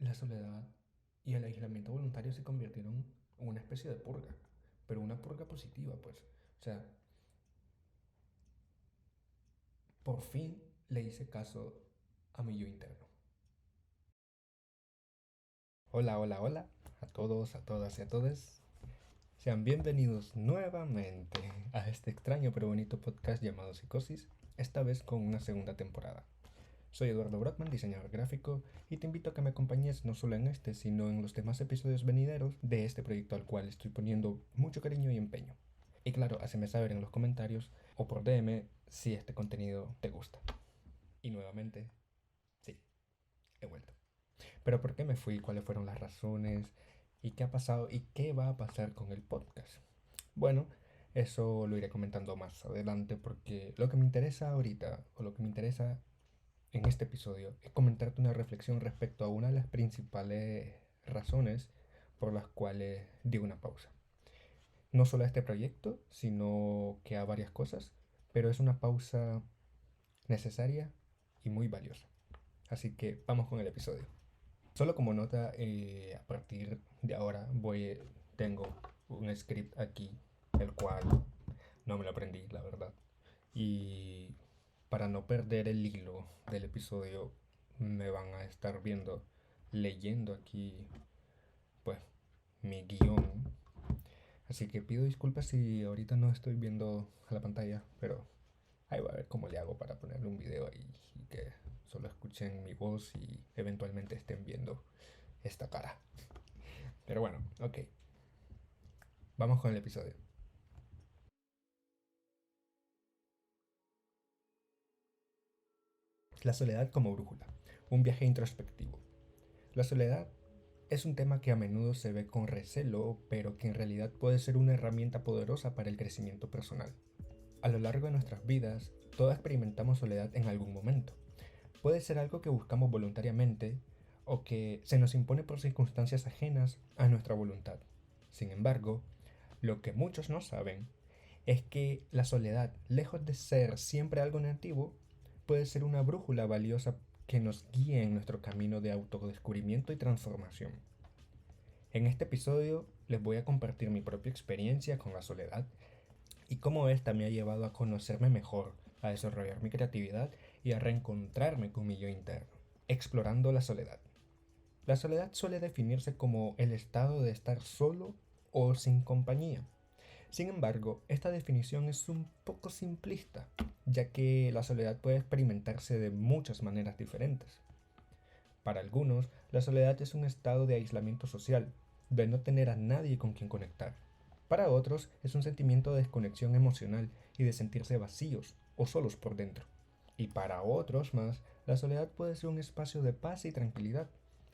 La soledad y el aislamiento voluntario se convirtieron en una especie de purga, pero una purga positiva, pues. O sea, por fin le hice caso a mi yo interno. Hola, hola, hola a todos, a todas y a todos. Sean bienvenidos nuevamente a este extraño pero bonito podcast llamado Psicosis, esta vez con una segunda temporada. Soy Eduardo Brockman, diseñador gráfico, y te invito a que me acompañes no solo en este, sino en los demás episodios venideros de este proyecto al cual estoy poniendo mucho cariño y empeño. Y claro, haceme saber en los comentarios o por DM si este contenido te gusta. Y nuevamente, sí, he vuelto. Pero ¿por qué me fui? ¿Cuáles fueron las razones? ¿Y qué ha pasado? ¿Y qué va a pasar con el podcast? Bueno, eso lo iré comentando más adelante porque lo que me interesa ahorita, o lo que me interesa en este episodio, es comentarte una reflexión respecto a una de las principales razones por las cuales di una pausa. No solo a este proyecto, sino que a varias cosas, pero es una pausa necesaria y muy valiosa. Así que vamos con el episodio. Solo como nota, a partir de ahora tengo un script aquí, el cual no me lo aprendí, la verdad. Y para no perder el hilo del episodio, me van a estar leyendo aquí, pues, mi guión. Así que pido disculpas si ahorita no estoy viendo a la pantalla, pero ahí va a ver cómo le hago para ponerle un video ahí y que solo escuchen mi voz y eventualmente estén viendo esta cara. Pero bueno, ok. Vamos con el episodio. La soledad como brújula. Un viaje introspectivo. La soledad es un tema que a menudo se ve con recelo, pero que en realidad puede ser una herramienta poderosa para el crecimiento personal. A lo largo de nuestras vidas, todos experimentamos soledad en algún momento. Puede ser algo que buscamos voluntariamente o que se nos impone por circunstancias ajenas a nuestra voluntad. Sin embargo, lo que muchos no saben es que la soledad, lejos de ser siempre algo negativo, puede ser una brújula valiosa que nos guíe en nuestro camino de autodescubrimiento y transformación. En este episodio les voy a compartir mi propia experiencia con la soledad y cómo esta me ha llevado a conocerme mejor, a desarrollar mi creatividad y a reencontrarme con mi yo interno, explorando la soledad. La soledad suele definirse como el estado de estar solo o sin compañía. Sin embargo, esta definición es un poco simplista, ya que la soledad puede experimentarse de muchas maneras diferentes. Para algunos, la soledad es un estado de aislamiento social, de no tener a nadie con quien conectar. Para otros, es un sentimiento de desconexión emocional y de sentirse vacíos o solos por dentro. Y para otros más, la soledad puede ser un espacio de paz y tranquilidad,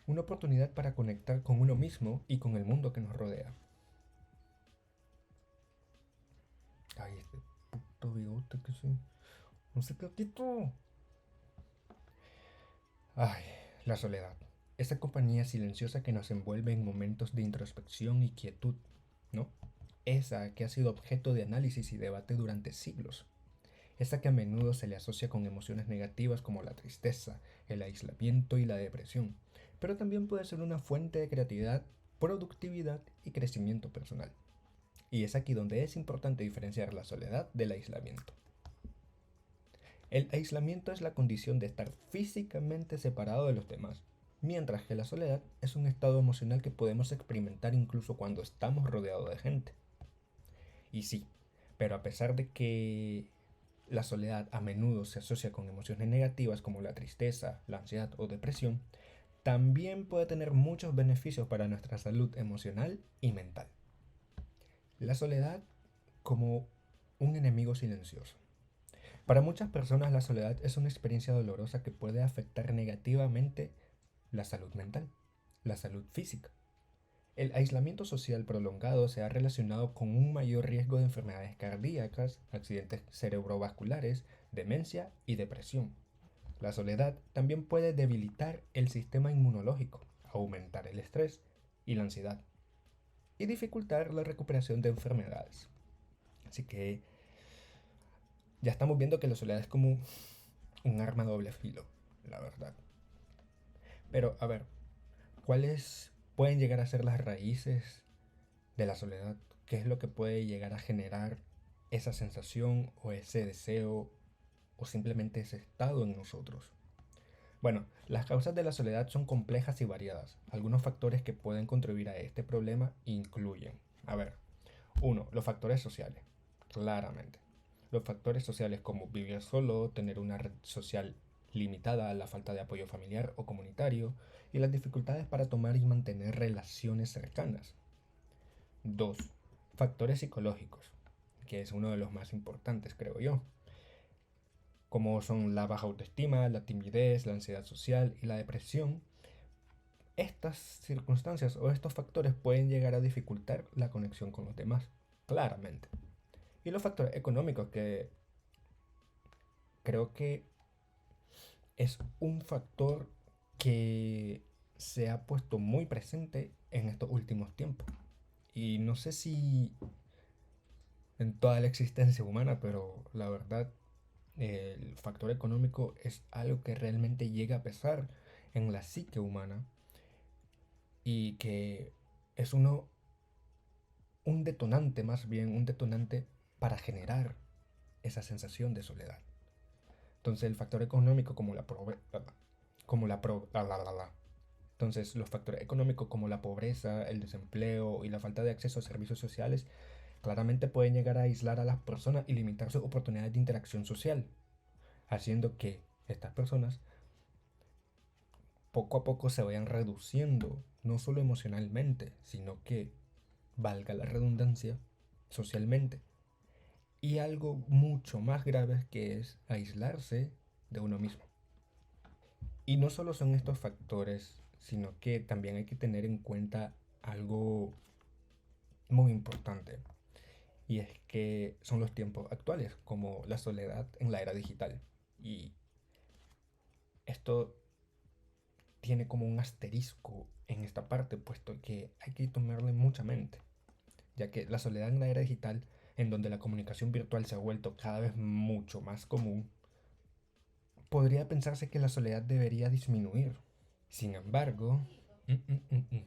una oportunidad para conectar con uno mismo y con el mundo que nos rodea. Ay, este puto bigote que sí. No sé qué quito. Ay, la soledad. Esa compañía silenciosa que nos envuelve en momentos de introspección y quietud, ¿no? Esa que ha sido objeto de análisis y debate durante siglos. Esa que a menudo se le asocia con emociones negativas como la tristeza, el aislamiento y la depresión, pero también puede ser una fuente de creatividad, productividad y crecimiento personal. Y es aquí donde es importante diferenciar la soledad del aislamiento. El aislamiento es la condición de estar físicamente separado de los demás, mientras que la soledad es un estado emocional que podemos experimentar incluso cuando estamos rodeados de gente. Y sí, pero a pesar de que la soledad a menudo se asocia con emociones negativas como la tristeza, la ansiedad o depresión, también puede tener muchos beneficios para nuestra salud emocional y mental. La soledad como un enemigo silencioso. Para muchas personas la soledad es una experiencia dolorosa que puede afectar negativamente la salud mental, la salud física. El aislamiento social prolongado se ha relacionado con un mayor riesgo de enfermedades cardíacas, accidentes cerebrovasculares, demencia y depresión. La soledad también puede debilitar el sistema inmunológico, aumentar el estrés y la ansiedad, y dificultar la recuperación de enfermedades. Así que ya estamos viendo que la soledad es como un arma a doble filo, la verdad. Pero, a ver, ¿Cuáles pueden llegar a ser las raíces de la soledad? ¿Qué es lo que puede llegar a generar esa sensación o ese deseo o simplemente ese estado en nosotros? Bueno, las causas de la soledad son complejas y variadas. Algunos factores que pueden contribuir a este problema incluyen, a ver, uno, los factores sociales, claramente. Los factores sociales como vivir solo, tener una red social limitada, la falta de apoyo familiar o comunitario y las dificultades para tomar y mantener relaciones cercanas. 2. Factores psicológicos, que es uno de los más importantes, creo yo, como son la baja autoestima, la timidez, la ansiedad social y la depresión. Estas circunstancias o estos factores pueden llegar a dificultar la conexión con los demás, claramente. Y los factores económicos, que creo que es un factor que se ha puesto muy presente en estos últimos tiempos. Y no sé si en toda la existencia humana, pero la verdad, el factor económico es algo que realmente llega a pesar en la psique humana y que es un detonante, más bien un detonante para generar esa sensación de soledad. Entonces el factor económico como la pro- la. Entonces los factores económicos como la pobreza, el desempleo y la falta de acceso a servicios sociales claramente pueden llegar a aislar a las personas y limitar sus oportunidades de interacción social, haciendo que estas personas poco a poco se vayan reduciendo, no solo emocionalmente, sino que, valga la redundancia, socialmente. Y algo mucho más grave que es aislarse de uno mismo. Y no solo son estos factores, sino que también hay que tener en cuenta algo muy importante. Y es que son los tiempos actuales, como la soledad en la era digital. Y esto tiene como un asterisco en esta parte, puesto que hay que tomarle mucha mente, ya que la soledad en la era digital, en donde la comunicación virtual se ha vuelto cada vez mucho más común, podría pensarse que la soledad debería disminuir. Sin embargo, mm, mm, mm, mm,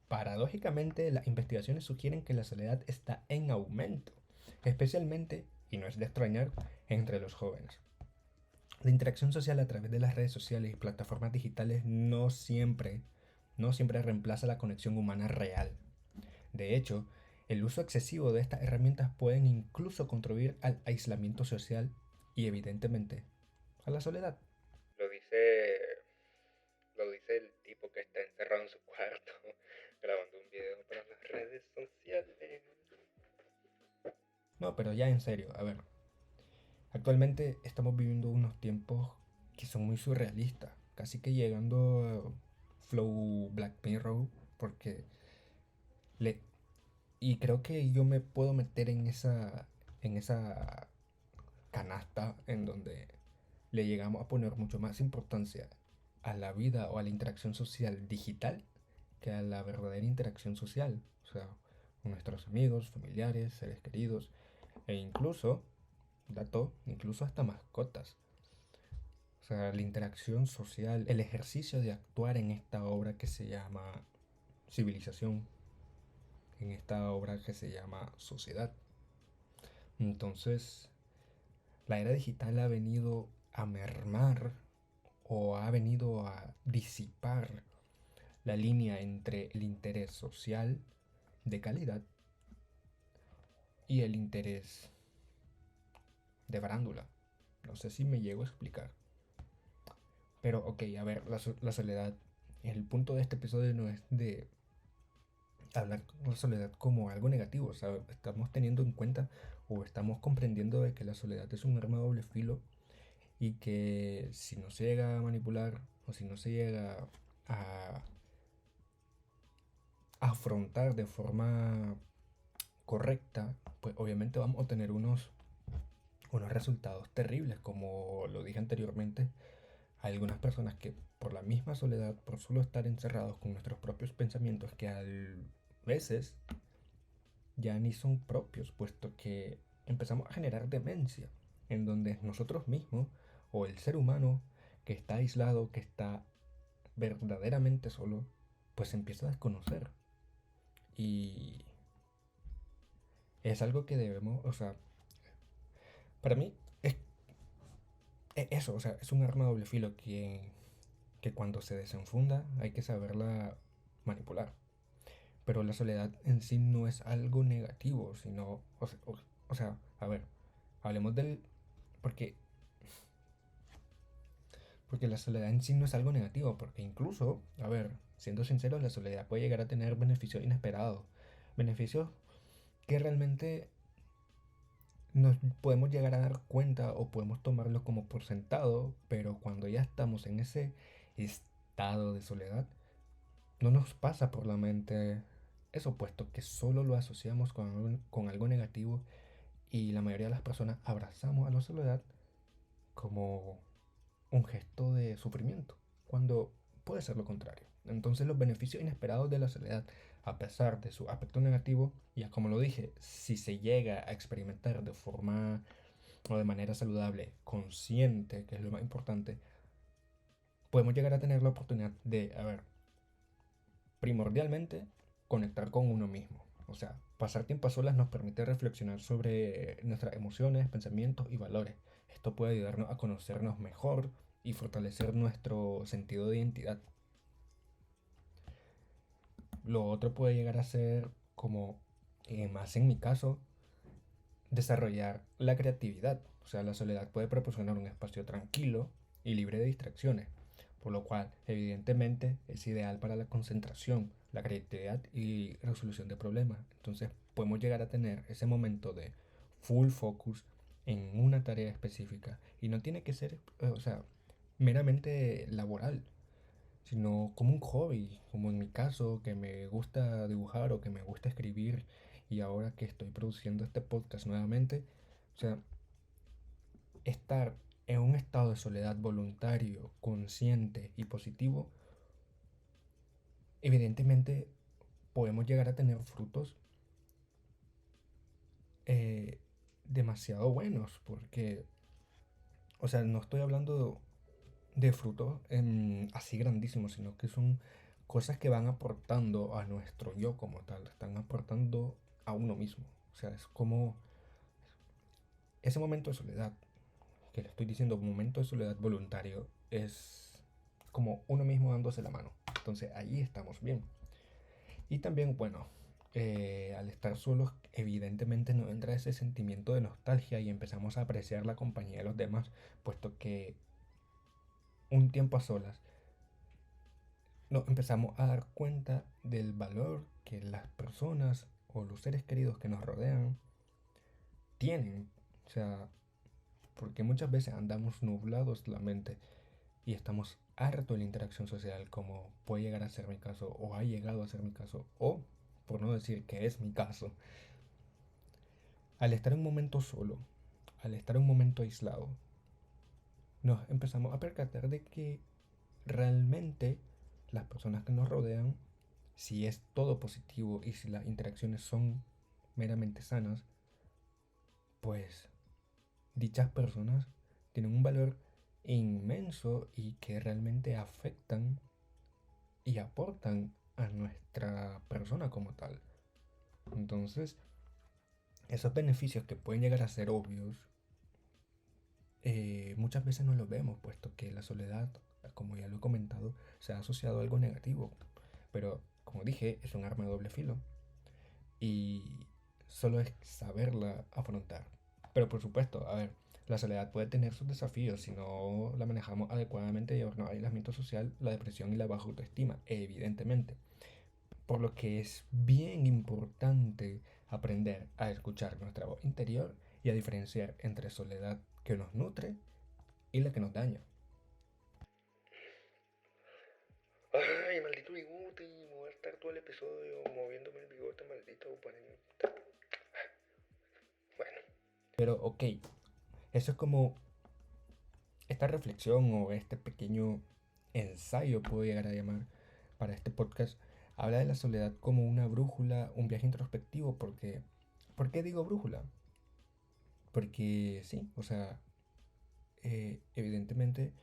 paradójicamente las investigaciones sugieren que la soledad está en aumento, especialmente, y no es de extrañar, entre los jóvenes. La interacción social a través de las redes sociales y plataformas digitales no siempre reemplaza la conexión humana real. De hecho, el uso excesivo de estas herramientas pueden incluso contribuir al aislamiento social y evidentemente a la soledad. Lo dice, lo dice el tipo que está encerrado en su cuarto grabando un video para las redes sociales. No, pero ya en serio, a ver. Actualmente estamos viviendo unos tiempos que son muy surrealistas, casi que llegando a Flow Black Mirror, porque le y creo que yo me puedo meter en esa canasta en donde le llegamos a poner mucho más importancia a la vida o a la interacción social digital que a la verdadera interacción social, o sea, con nuestros amigos, familiares, seres queridos e incluso, dato, incluso hasta mascotas. O sea, la interacción social, el ejercicio de actuar en esta obra que se llama civilización, en esta obra que se llama sociedad. Entonces, la era digital ha venido a mermar o ha venido a disipar la línea entre el interés social de calidad y el interés de farándula. No sé si me llego a explicar. Pero ok, a ver, la soledad. El punto de este episodio no es de hablar de la soledad como algo negativo. O sea, estamos teniendo en cuenta o estamos comprendiendo de que la soledad es un arma de doble filo y que si no se llega a manipular o si no se llega a afrontar de forma correcta, pues obviamente vamos a tener unos resultados terribles, como lo dije anteriormente. Hay algunas personas que por la misma soledad, por solo estar encerrados con nuestros propios pensamientos, que a veces ya ni son propios, puesto que empezamos a generar demencia, en donde nosotros mismos o el ser humano que está aislado, que está verdaderamente solo, pues se empieza a desconocer. Y es algo que debemos, o sea, para mí es eso, o sea, es un arma de doble filo que cuando se desenfunda hay que saberla manipular. Pero la soledad en sí no es algo negativo, sino, o sea, a ver, hablemos del, porque, porque la soledad en sí no es algo negativo, porque incluso, a ver, siendo sincero, la soledad puede llegar a tener beneficios inesperados, beneficios que realmente nos podemos llegar a dar cuenta o podemos tomarlo como por sentado, pero cuando ya estamos en ese estado de soledad, no nos pasa por la mente eso, puesto que solo lo asociamos con algo negativo y la mayoría de las personas abrazamos a la soledad como un gesto de sufrimiento, cuando puede ser lo contrario. Entonces los beneficios inesperados de la soledad, a pesar de su aspecto negativo, ya como lo dije, si se llega a experimentar de forma o de manera saludable, consciente, que es lo más importante, podemos llegar a tener la oportunidad de, a ver, primordialmente, conectar con uno mismo. O sea, pasar tiempo a solas nos permite reflexionar sobre nuestras emociones, pensamientos y valores. Esto puede ayudarnos a conocernos mejor y fortalecer nuestro sentido de identidad. Lo otro puede llegar a ser, como más en mi caso, desarrollar la creatividad. O sea, la soledad puede proporcionar un espacio tranquilo y libre de distracciones, por lo cual evidentemente es ideal para la concentración, la creatividad y resolución de problemas. Entonces podemos llegar a tener ese momento de full focus en una tarea específica y no tiene que ser, o sea, meramente laboral, sino como un hobby, como en mi caso, que me gusta dibujar o que me gusta escribir y ahora que estoy produciendo este podcast nuevamente, o sea, estar en un estado de soledad voluntario, consciente y positivo, evidentemente podemos llegar a tener frutos eh, demasiado buenos, porque, o sea, no estoy hablando de frutos así grandísimos, sino que son cosas que van aportando a nuestro yo como tal, están aportando a uno mismo. O sea, es como ese momento de soledad, que le estoy diciendo momento de soledad voluntario, es como uno mismo dándose la mano. Entonces ahí estamos bien. Y también, bueno, al estar solos, evidentemente nos entra ese sentimiento de nostalgia y empezamos a apreciar la compañía de los demás, puesto que un tiempo a solas nos empezamos a dar cuenta del valor que las personas o los seres queridos que nos rodean tienen. O sea, porque muchas veces andamos nublados la mente y estamos harto de la interacción social, como puede llegar a ser mi caso, o ha llegado a ser mi caso, o por no decir que es mi caso. Al estar en un momento solo, al estar en un momento aislado, nos empezamos a percatar de que realmente las personas que nos rodean, si es todo positivo y si las interacciones son meramente sanas, pues dichas personas tienen un valor inmenso y que realmente afectan y aportan a nuestra persona como tal. Entonces, esos beneficios que pueden llegar a ser obvios, muchas veces no los vemos, puesto que la soledad, como ya lo he comentado, se ha asociado a algo negativo. Pero, como dije, es un arma de doble filo y solo es saberla afrontar. Pero por supuesto, a ver, la soledad puede tener sus desafíos si no la manejamos adecuadamente, llevarnos al aislamiento social, la depresión y la baja autoestima, evidentemente. Por lo que es bien importante aprender a escuchar nuestra voz interior y a diferenciar entre soledad que nos nutre y la que nos daña. Ay, maldito bigote, me voy a estar todo el episodio moviéndome el bigote, maldito panita. Bueno, pero ok, eso es como esta reflexión o este pequeño ensayo, puedo llegar a llamar, para este podcast, habla de la soledad como una brújula, un viaje introspectivo, porque, ¿por qué digo brújula? Porque sí, o sea, evidentemente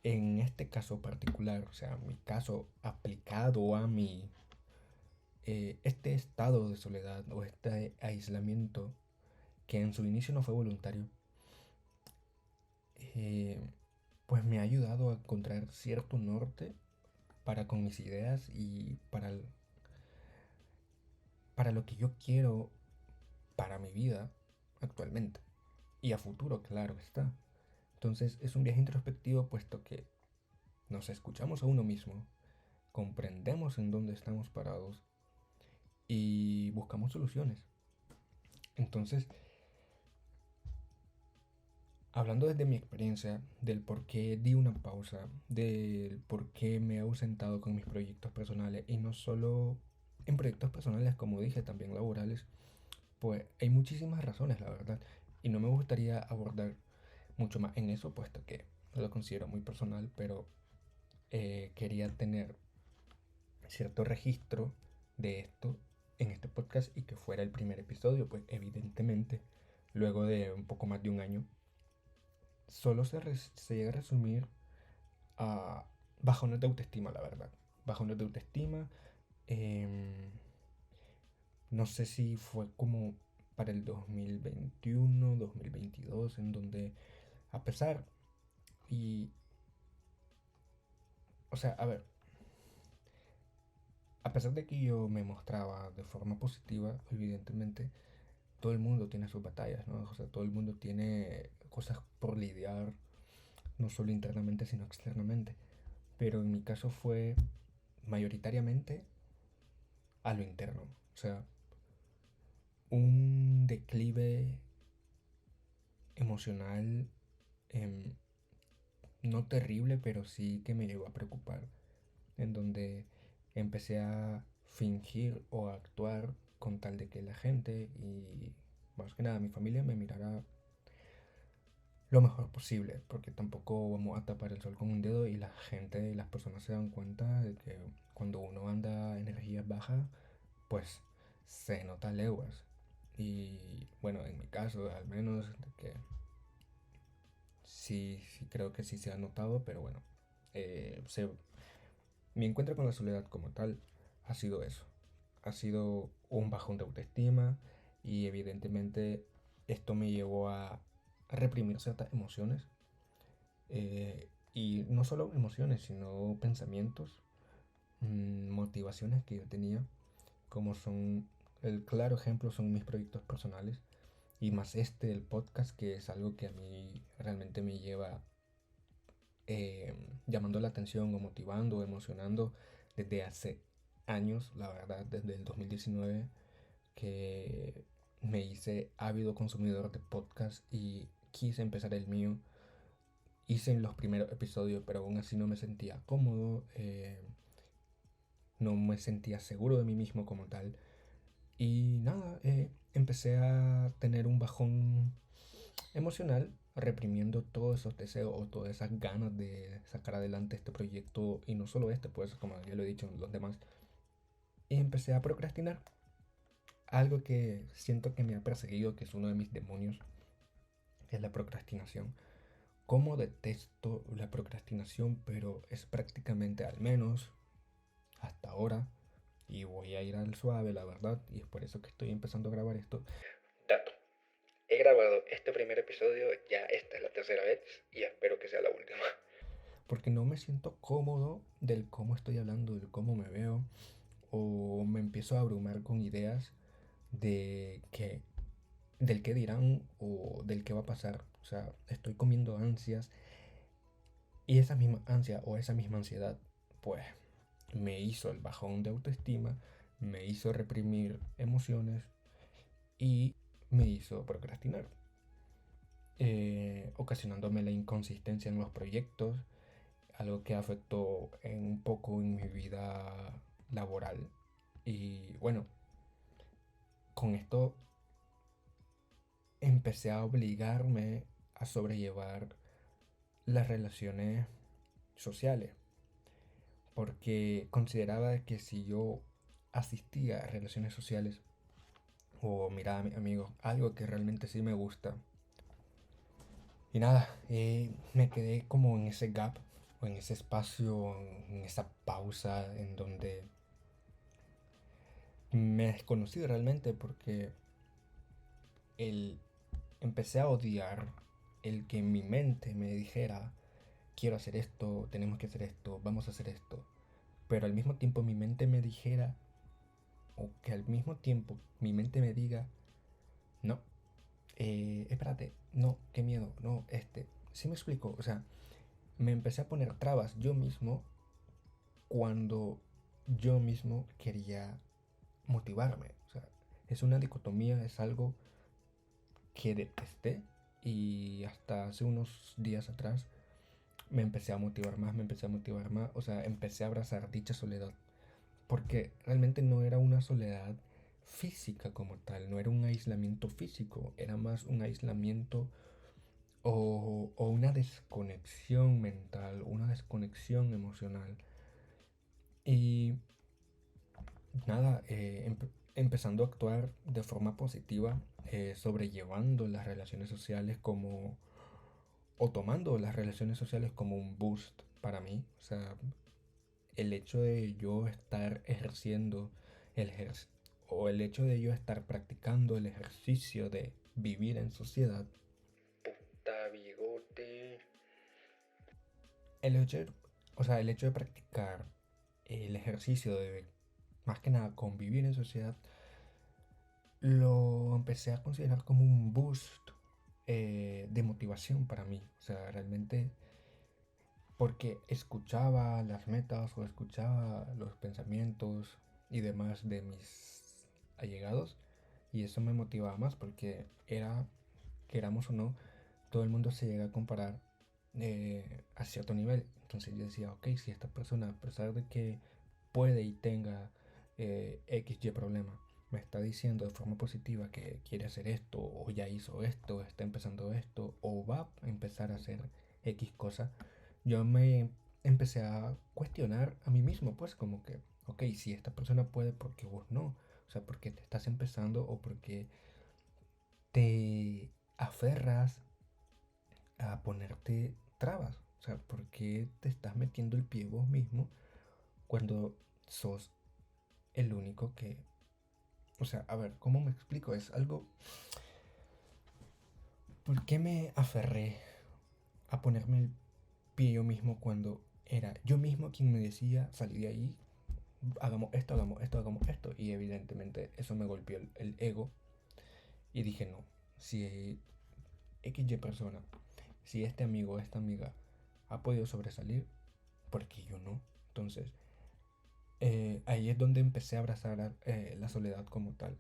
en este caso particular, o sea, mi caso aplicado a mi, este estado de soledad o este aislamiento, que en su inicio no fue voluntario, eh, pues me ha ayudado a encontrar cierto norte para con mis ideas y para lo que yo quiero para mi vida actualmente y a futuro, claro está. Entonces es un viaje introspectivo puesto que nos escuchamos a uno mismo, comprendemos en dónde estamos parados y buscamos soluciones. Entonces, hablando desde mi experiencia, del por qué di una pausa, del por qué me he ausentado con mis proyectos personales y no solo en proyectos personales, como dije, también laborales, pues hay muchísimas razones, la verdad. Y no me gustaría abordar mucho más en eso, puesto que lo considero muy personal, pero quería tener cierto registro de esto en este podcast y que fuera el primer episodio, pues evidentemente, luego de un poco más de un año, solo se llega a resumir a bajones de autoestima, la verdad. Bajones de autoestima. em, no sé si fue como para el 2021, 2022, en donde a pesar y, o sea, a ver, a pesar de que yo me mostraba de forma positiva, evidentemente, todo el mundo tiene sus batallas, ¿no? O sea, todo el mundo tiene cosas por lidiar, no solo internamente, sino externamente. Pero en mi caso fue mayoritariamente a lo interno. O sea, un declive emocional, em, no terrible, pero sí que me llegó a preocupar, en donde empecé a fingir o a actuar con tal de que la gente y más que nada mi familia me mirara lo mejor posible, porque tampoco vamos a tapar el sol con un dedo y la gente y las personas se dan cuenta de que cuando uno anda energías bajas, pues se nota leguas. Y bueno, en mi caso al menos, de que sí, sí creo que sí se ha notado, pero bueno, mi encuentro con la soledad como tal ha sido eso. Ha sido un bajón de autoestima y evidentemente esto me llevó a reprimir ciertas emociones. Y no solo emociones, sino pensamientos, motivaciones que yo tenía, como son, el claro ejemplo son mis proyectos personales, y más este, el podcast, que es algo que a mí realmente me lleva eh, llamando la atención o motivando o emocionando desde hace años, la verdad, desde el 2019, que me hice ávido consumidor de podcast y quise empezar el mío. Hice los primeros episodios, pero aún así no me sentía cómodo, no me sentía seguro de mí mismo como tal. Y nada, empecé a tener un bajón emocional, reprimiendo todos esos deseos o todas esas ganas de sacar adelante este proyecto, y no solo este, pues como ya lo he dicho, los demás. Y empecé a procrastinar, algo que siento que me ha perseguido, que es uno de mis demonios, que es la procrastinación. Como detesto la procrastinación, pero es prácticamente, al menos hasta ahora, y voy a ir al suave, la verdad, y es por eso que estoy empezando a grabar esto. Dato. He grabado este primer episodio, ya esta es la tercera vez y espero que sea la última. Porque no me siento cómodo del cómo estoy hablando, del cómo me veo, o me empiezo a abrumar con ideas de que, del qué dirán o del qué va a pasar. O sea, estoy comiendo ansias y esa misma ansia o esa misma ansiedad, pues me hizo el bajón de autoestima, me hizo reprimir emociones y me hizo procrastinar, ocasionándome la inconsistencia en los proyectos, algo que afectó un poco en mi vida laboral. Y bueno, con esto empecé a obligarme a sobrellevar las relaciones sociales, porque consideraba que si yo asistía a relaciones sociales o miraba a mis amigos, algo que realmente sí me gusta. Y nada, me quedé como en ese gap o en ese espacio, en esa pausa en donde me desconocí realmente porque el, empecé a odiar el que mi mente me dijera, quiero hacer esto, tenemos que hacer esto, vamos a hacer esto. Pero al mismo tiempo mi mente me dijera, o que al mismo tiempo mi mente me diga, no, espérate, no, qué miedo, no, ¿sí me explico? O sea, me empecé a poner trabas yo mismo cuando yo mismo quería motivarme. O sea, es una dicotomía, es algo que detesté y hasta hace unos días atrás me empecé a motivar más, o sea, empecé a abrazar dicha soledad, porque realmente no era una soledad física como tal, no era un aislamiento físico, era más un aislamiento o una desconexión mental, una desconexión emocional. Y nada, empezando a actuar de forma positiva, sobrellevando las relaciones sociales como, o tomando las relaciones sociales como un boost para mí. O sea, el hecho de yo estar ejerciendo el ejer- o el hecho de yo estar practicando el ejercicio de vivir en sociedad. Puta bigote. El hecho, o sea, el hecho de practicar el ejercicio de más que nada convivir en sociedad, lo empecé a considerar como un boost de motivación para mí. O sea, realmente porque escuchaba las metas o escuchaba los pensamientos y demás de mis allegados y eso me motivaba más porque era, queramos o no, todo el mundo se llega a comparar a cierto nivel. Entonces yo decía, ok, si esta persona, a pesar de que puede y tenga XY problema, me está diciendo de forma positiva que quiere hacer esto, o ya hizo esto, está empezando esto, o va a empezar a hacer X cosa, yo me empecé a cuestionar a mí mismo, pues como que, ok, si esta persona puede, ¿por qué vos no? O sea, porque te estás empezando o porque te aferras a ponerte trabas. O sea, ¿por qué te estás metiendo el pie vos mismo cuando sos el único que... O sea, a ver, ¿cómo me explico? Es algo... ¿Por qué me aferré a ponerme el pie yo mismo cuando era yo mismo quien me decía, salí de ahí, hagamos esto, hagamos esto, hagamos esto? Y evidentemente eso me golpeó el ego y dije, no, si XY persona, si este amigo o esta amiga ha podido sobresalir, ¿por qué yo no? Entonces, ahí es donde empecé a abrazar la soledad como tal.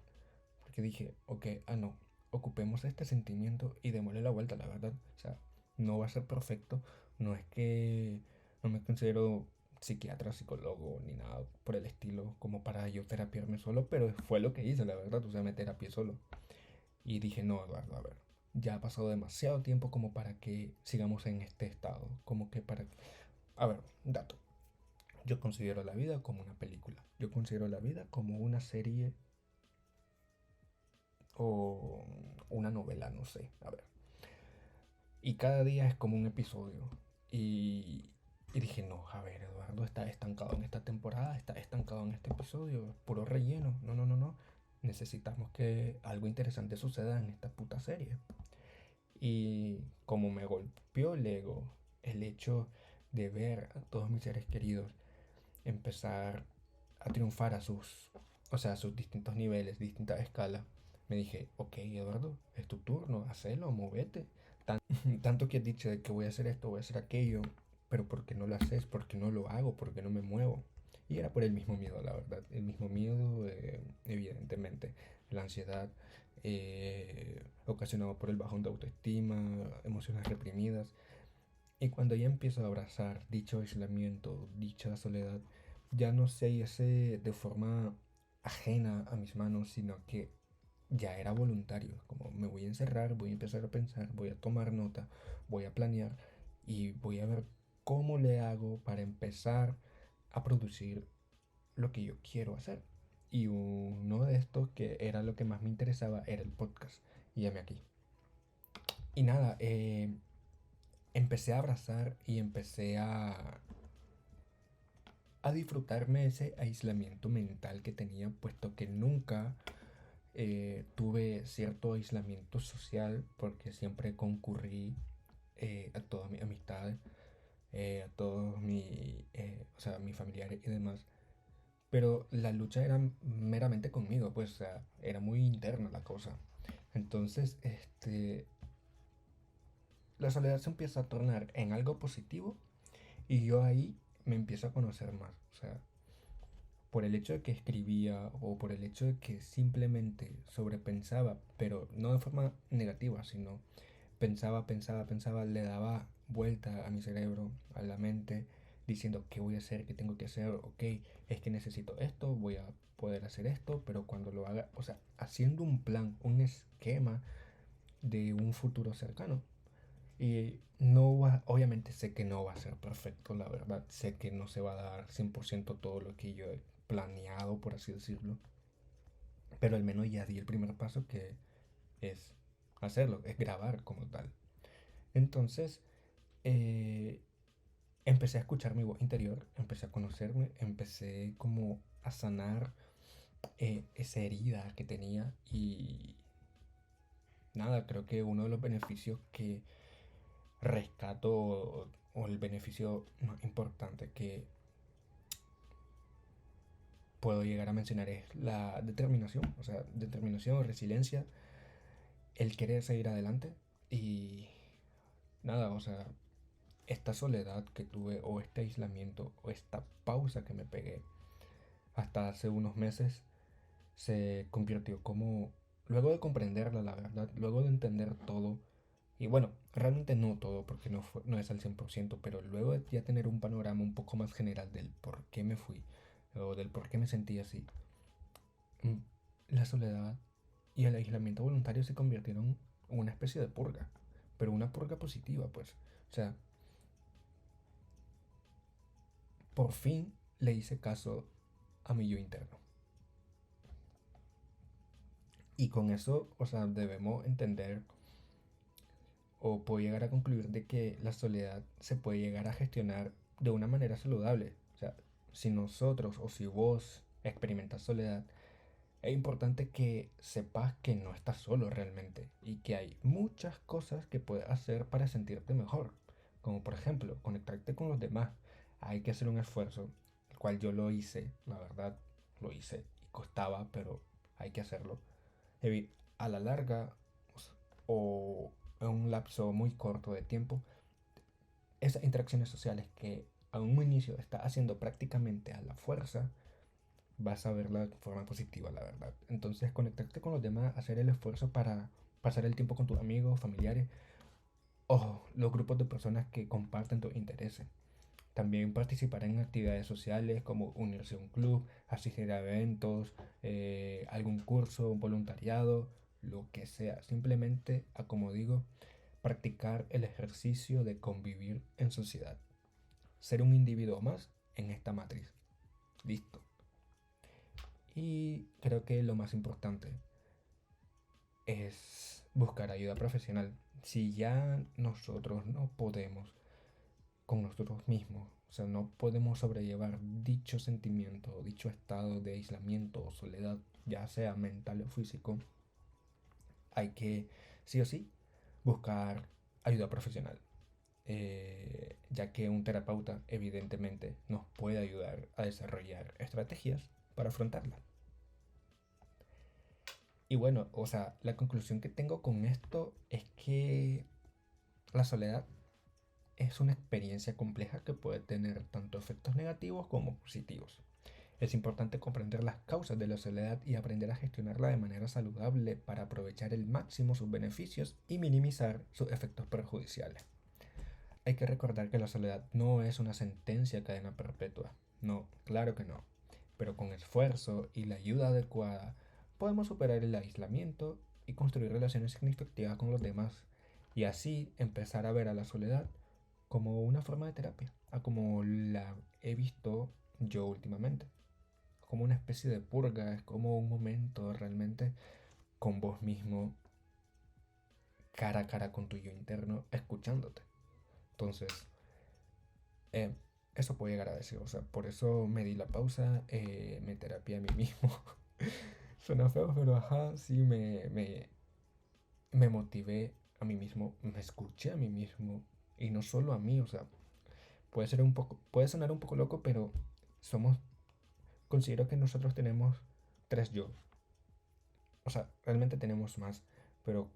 Porque dije, ok, no, ocupemos este sentimiento y démosle la vuelta, la verdad. O sea, no va a ser perfecto. No es que no me considero psiquiatra, psicólogo, ni nada por el estilo, como para yo terapiarme solo, pero fue lo que hice, la verdad. O sea, me terapié solo. Y dije, no, Eduardo, a ver, ya ha pasado demasiado tiempo como para que sigamos en este estado. Como que para... A ver, dato. Yo considero la vida como una película. Yo considero la vida como una serie o una novela, no sé. A ver. Y cada día es como un episodio. Y dije, no, a ver, Eduardo está estancado en esta temporada, está estancado en este episodio, puro relleno. No, no, no, no. Necesitamos que algo interesante suceda en esta puta serie. Y como me golpeó el ego, el hecho de ver a todos mis seres queridos empezar a triunfar a sus, o sea, a sus distintos niveles, distintas escalas, me dije, ok, Eduardo, es tu turno, hacelo, movete. Tanto que has dicho de que voy a hacer esto, voy a hacer aquello, pero ¿por qué no lo haces? ¿Por qué no lo hago? ¿Por qué no me muevo? Y era por el mismo miedo, la verdad. El mismo miedo, evidentemente. La ansiedad, ocasionado por el bajón de autoestima, emociones reprimidas. Y cuando ya empiezo a abrazar dicho aislamiento, dicha soledad, ya no se hace de forma ajena a mis manos, sino que ya era voluntario. Como me voy a encerrar, voy a empezar a pensar, voy a tomar nota, voy a planear y voy a ver cómo le hago para empezar a producir lo que yo quiero hacer. Y uno de estos que era lo que más me interesaba era el podcast. Y ya me aquí. Y nada, empecé a abrazar y empecé a disfrutarme ese aislamiento mental que tenía, puesto que nunca tuve cierto aislamiento social, porque siempre concurrí a todas mis amistades, a todos o sea, mis familiares y demás. Pero la lucha era meramente conmigo, pues, o sea, era muy interna la cosa. Entonces, la soledad se empieza a tornar en algo positivo y yo ahí me empiezo a conocer más. O sea, por el hecho de que escribía o por el hecho de que simplemente sobrepensaba, pero no de forma negativa, sino pensaba, le daba vuelta a mi cerebro, a la mente, diciendo qué voy a hacer, qué tengo que hacer, ok, es que necesito esto, voy a poder hacer esto, pero cuando lo haga, o sea, haciendo un plan, un esquema de un futuro cercano. Y no va, obviamente sé que no va a ser perfecto, la verdad, sé que no se va a dar 100% todo lo que yo he planeado, por así decirlo, pero al menos ya di el primer paso que es hacerlo, es grabar como tal. Entonces, eh, empecé a escuchar mi voz interior, empecé a conocerme, empecé como a sanar esa herida que tenía y nada, creo que uno de los beneficios que rescato o el beneficio más importante que puedo llegar a mencionar es la determinación, o sea, determinación, resiliencia, el querer seguir adelante y nada, o sea, esta soledad que tuve o este aislamiento o esta pausa que me pegué hasta hace unos meses se convirtió como, luego de comprenderla, la verdad, luego de entender todo, y bueno, realmente no todo porque no es al 100%, pero luego de ya tener un panorama un poco más general del por qué me fui o del por qué me sentí así, mm, la soledad y el aislamiento voluntario se convirtieron en una especie de purga, pero una purga positiva, pues. O sea, por fin le hice caso a mi yo interno. Y con eso, o sea, debemos entender o puedo llegar a concluir de que la soledad se puede llegar a gestionar de una manera saludable. O sea, si nosotros o si vos experimentas soledad, es importante que sepas que no estás solo realmente y que hay muchas cosas que puedes hacer para sentirte mejor. Como por ejemplo, conectarte con los demás. Hay que hacer un esfuerzo, el cual yo lo hice, la verdad, lo hice y costaba, pero hay que hacerlo. A la larga o en un lapso muy corto de tiempo, esas interacciones sociales que a un inicio estás haciendo prácticamente a la fuerza, vas a verla de forma positiva, la verdad. Entonces, conectarte con los demás, hacer el esfuerzo para pasar el tiempo con tus amigos, familiares o los grupos de personas que comparten tus intereses. También participar en actividades sociales como unirse a un club, asistir a eventos, algún curso, un voluntariado, lo que sea. Simplemente, como digo, practicar el ejercicio de convivir en sociedad. Ser un individuo más en esta matriz. Listo. Y creo que lo más importante es buscar ayuda profesional. Si ya nosotros no podemos con nosotros mismos, o sea, no podemos sobrellevar dicho sentimiento, dicho estado de aislamiento o soledad, ya sea mental o físico, hay que, sí o sí, buscar ayuda profesional. Ya que un terapeuta evidentemente nos puede ayudar a desarrollar estrategias para afrontarla. Y bueno, o sea, la conclusión que tengo con esto es que la soledad es una experiencia compleja que puede tener tanto efectos negativos como positivos. Es importante comprender las causas de la soledad y aprender a gestionarla de manera saludable para aprovechar el máximo sus beneficios y minimizar sus efectos perjudiciales. Hay que recordar que la soledad no es una sentencia a cadena perpetua. No, claro que no. Pero con esfuerzo y la ayuda adecuada podemos superar el aislamiento y construir relaciones significativas con los demás y así empezar a ver a la soledad como una forma de terapia, a como la he visto yo últimamente, como una especie de purga, es como un momento realmente con vos mismo, cara a cara con tu yo interno, escuchándote. Entonces, eh, eso puedo llegar a decir. O sea, por eso me di la pausa, me terapié a mí mismo. Suena feo, pero ajá, sí me motivé a mí mismo, me escuché a mí mismo. Y no solo a mí, o sea, puede sonar un poco loco, pero somos, considero que nosotros tenemos tres yo. O sea, realmente tenemos más, pero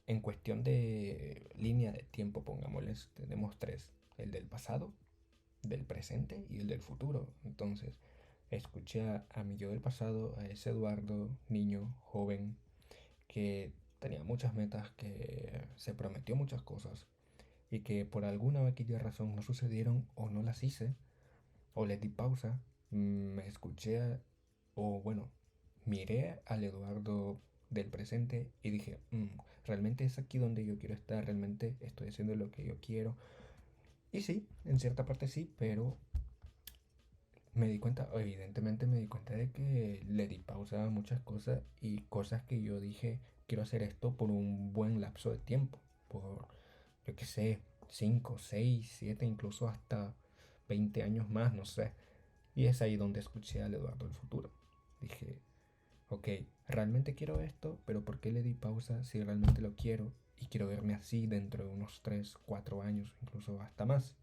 en cuestión de línea de tiempo, pongámosles, tenemos tres. El del pasado, del presente y el del futuro. Entonces, escuché a mi yo del pasado, a ese Eduardo, niño, joven, que tenía muchas metas, que se prometió muchas cosas y que por alguna o aquella razón no sucedieron o no las hice o le di pausa, me escuché o bueno, miré al Eduardo del presente y dije, realmente es aquí donde yo quiero estar, realmente estoy haciendo lo que yo quiero. Y sí, en cierta parte sí, pero me di cuenta, evidentemente me di cuenta de que le di pausa a muchas cosas y cosas que yo dije, quiero hacer esto por un buen lapso de tiempo, por, yo qué sé, 5 6 7 incluso hasta 20 años más, no sé. Y es ahí donde escuché al Eduardo del futuro. Dije, ok, realmente quiero esto, pero ¿por qué le di pausa si realmente lo quiero y quiero verme así dentro de unos 3 4 años, incluso hasta más?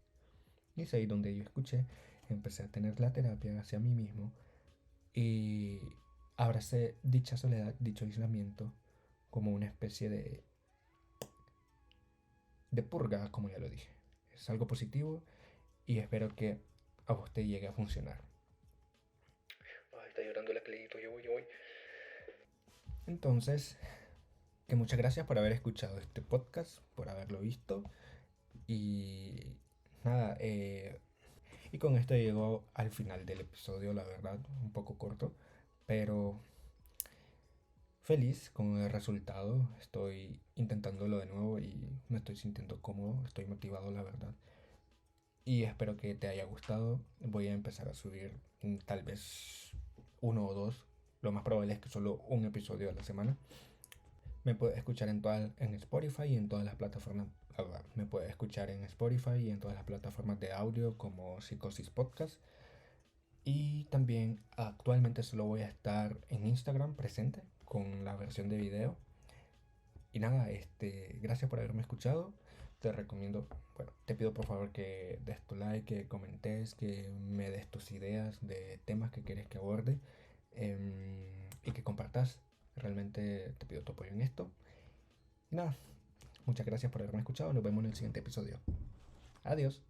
Y es ahí donde yo escuché, empecé a tener la terapia hacia mí mismo y abracé dicha soledad, dicho aislamiento, como una especie de purga, como ya lo dije. Es algo positivo y espero que a usted llegue a funcionar. Ay, está llorando el acleito, yo voy. Entonces, que muchas gracias por haber escuchado este podcast, por haberlo visto y nada, y con esto llegó al final del episodio, la verdad, un poco corto, pero feliz con el resultado. Estoy intentándolo de nuevo y me estoy sintiendo cómodo, estoy motivado, la verdad. Y espero que te haya gustado. Voy a empezar a subir tal vez uno o dos. Lo más probable es que solo un episodio a la semana. Me puedes escuchar en Spotify y en todas las plataformas. Me puedes escuchar en Spotify y en todas las plataformas de audio como Psicosis Podcast. Y también actualmente solo voy a estar en Instagram presente con la versión de video. Y nada, gracias por haberme escuchado. Te recomiendo, bueno, te pido por favor que des tu like, que comentes, que me des tus ideas de temas que quieres que aborde y que compartas. Realmente te pido tu apoyo en esto. Y nada, muchas gracias por haberme escuchado. Nos vemos en el siguiente episodio. Adiós.